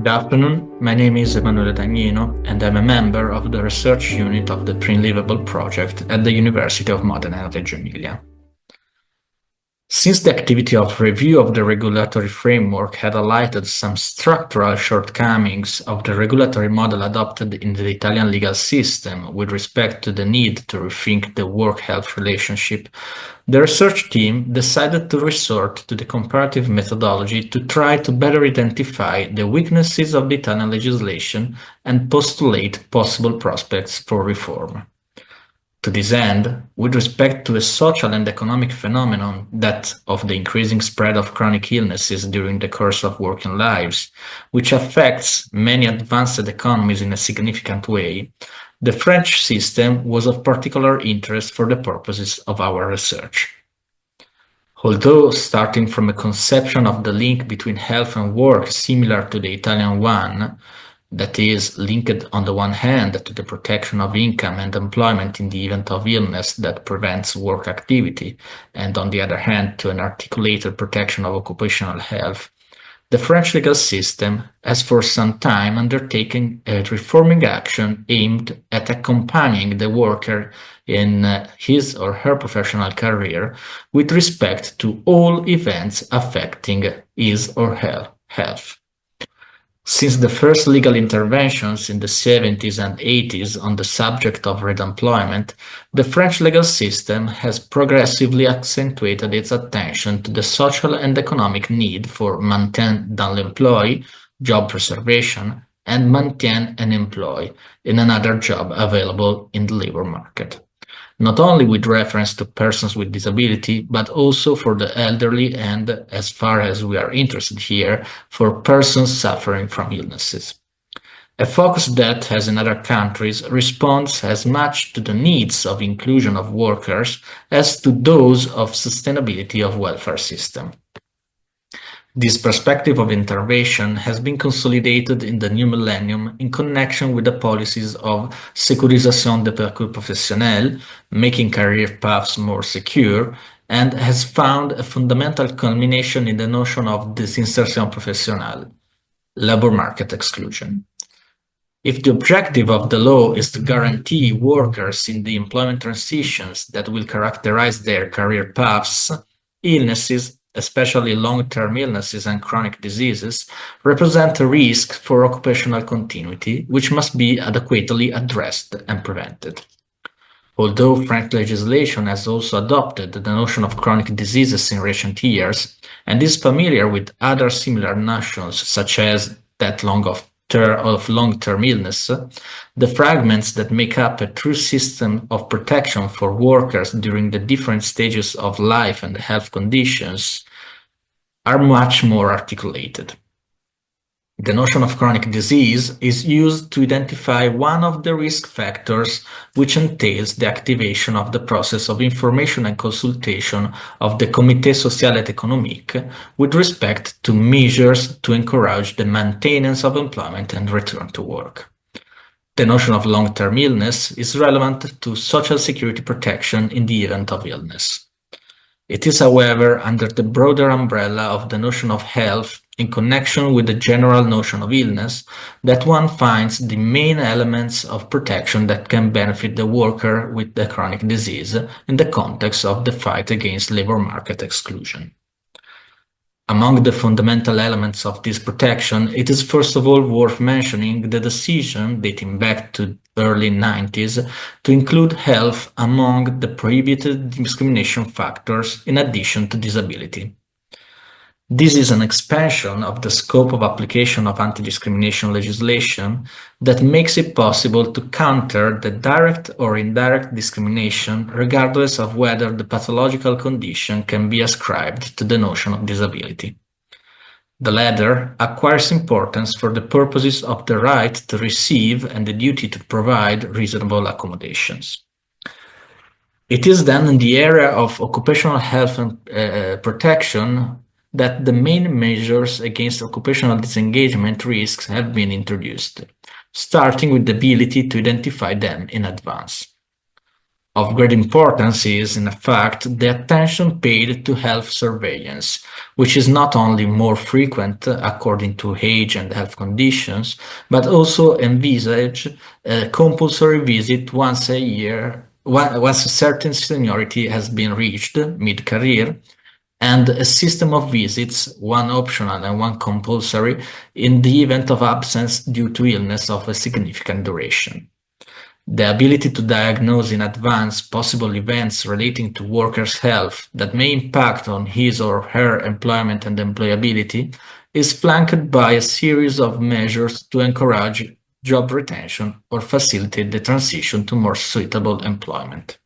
Good afternoon, my name is Emanuele Dagnino and I'm a member of the research unit of the Liveable project at the University of Modena and Reggio Emilia. Since the activity of review of the regulatory framework had highlighted some structural shortcomings of the regulatory model adopted in the Italian legal system with respect to the need to rethink the work-health relationship, the research team decided to resort to the comparative methodology to try to better identify the weaknesses of the Italian legislation and postulate possible prospects for reform. To this end, with respect to a social and economic phenomenon, that of the increasing spread of chronic illnesses during the course of working lives, which affects many advanced economies in a significant way, the French system was of particular interest for the purposes of our research. Although starting from a conception of the link between health and work similar to the Italian one, that is, linked on the one hand to the protection of income and employment in the event of illness that prevents work activity, and on the other hand to an articulated protection of occupational health, the French legal system has for some time undertaken a reforming action aimed at accompanying the worker in his or her professional career with respect to all events affecting his or her health. Since the first legal interventions in the 70s and 80s on the subject of redemployment, the French legal system has progressively accentuated its attention to the social and economic need for maintien dans l'emploi, job preservation, and maintien un emploi in another job available in the labor market, not only with reference to persons with disability, but also for the elderly and, as far as we are interested here, for persons suffering from illnesses. A focus that, as in other countries, responds as much to the needs of inclusion of workers as to those of sustainability of welfare system. This perspective of intervention has been consolidated in the new millennium in connection with the policies of sécurisation des parcours professionnels, making career paths more secure, and has found a fundamental culmination in the notion of désinsertion professionnelle, labor market exclusion. If the objective of the law is to guarantee workers in the employment transitions that will characterize their career paths, illnesses, especially long-term illnesses and chronic diseases, represent a risk for occupational continuity, which must be adequately addressed and prevented. Although French legislation has also adopted the notion of chronic diseases in recent years, and is familiar with other similar notions, such as that of long-term illness, the fragments that make up a true system of protection for workers during the different stages of life and health conditions are much more articulated. The notion of chronic disease is used to identify one of the risk factors which entails the activation of the process of information and consultation of the Comité Social et Économique with respect to measures to encourage the maintenance of employment and return to work. The notion of long-term illness is relevant to social security protection in the event of illness. It is, however, under the broader umbrella of the notion of health in connection with the general notion of illness that one finds the main elements of protection that can benefit the worker with the chronic disease in the context of the fight against labor market exclusion. Among the fundamental elements of this protection, it is first of all worth mentioning the decision, dating back to the early 90s, to include health among the prohibited discrimination factors in addition to disability. This is an expansion of the scope of application of anti-discrimination legislation that makes it possible to counter the direct or indirect discrimination regardless of whether the pathological condition can be ascribed to the notion of disability. The latter acquires importance for the purposes of the right to receive and the duty to provide reasonable accommodations. It is then in the area of occupational health and protection that the main measures against occupational disengagement risks have been introduced, starting with the ability to identify them in advance. Of great importance is, in fact, the attention paid to health surveillance, which is not only more frequent according to age and health conditions, but also envisage a compulsory visit once a year, once a certain seniority has been reached, mid-career, and a system of visits, one optional and one compulsory, in the event of absence due to illness of a significant duration. The ability to diagnose in advance possible events relating to workers' health that may impact on his or her employment and employability is flanked by a series of measures to encourage job retention or facilitate the transition to more suitable employment.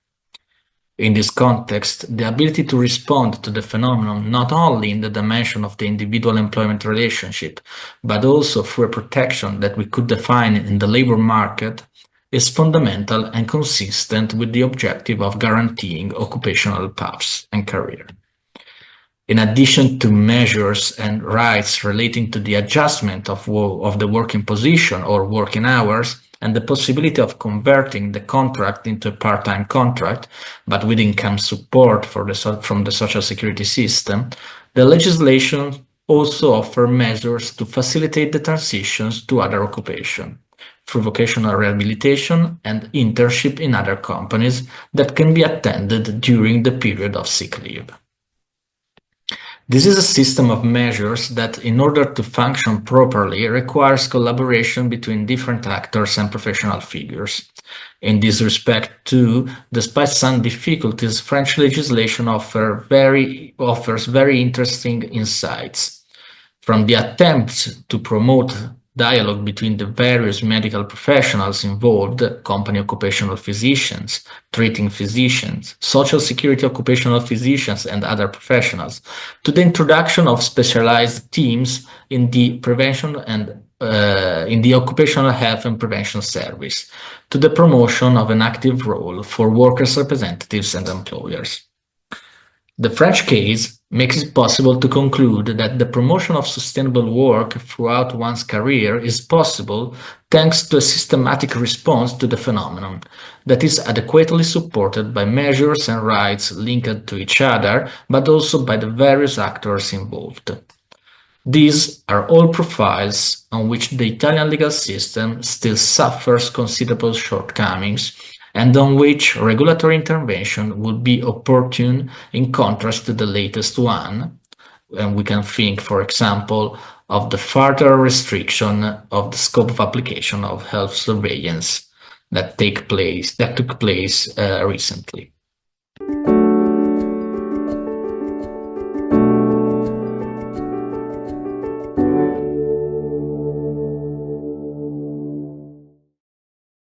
In this context, the ability to respond to the phenomenon not only in the dimension of the individual employment relationship, but also through a protection that we could define in the labor market, is fundamental and consistent with the objective of guaranteeing occupational paths and career. In addition to measures and rights relating to the adjustment of the working position or working hours, and the possibility of converting the contract into a part-time contract, but with income support from the social security system, the legislation also offers measures to facilitate the transitions to other occupation, through vocational rehabilitation and internship in other companies that can be attended during the period of sick leave. This is a system of measures that, in order to function properly, requires collaboration between different actors and professional figures. In this respect, too, despite some difficulties, French legislation offers very interesting insights. From the attempts to promote dialogue between the various medical professionals involved, company occupational physicians, treating physicians, social security occupational physicians, and other professionals, to the introduction of specialized teams in the prevention and in the occupational health and prevention service, to the promotion of an active role for workers' representatives and employers. The French case makes it possible to conclude that the promotion of sustainable work throughout one's career is possible thanks to a systematic response to the phenomenon that is adequately supported by measures and rights linked to each other, but also by the various actors involved. These are all profiles on which the Italian legal system still suffers considerable shortcomings, and on which regulatory intervention would be opportune in contrast to the latest one. And we can think, for example, of the further restriction of the scope of application of health surveillance that took place recently.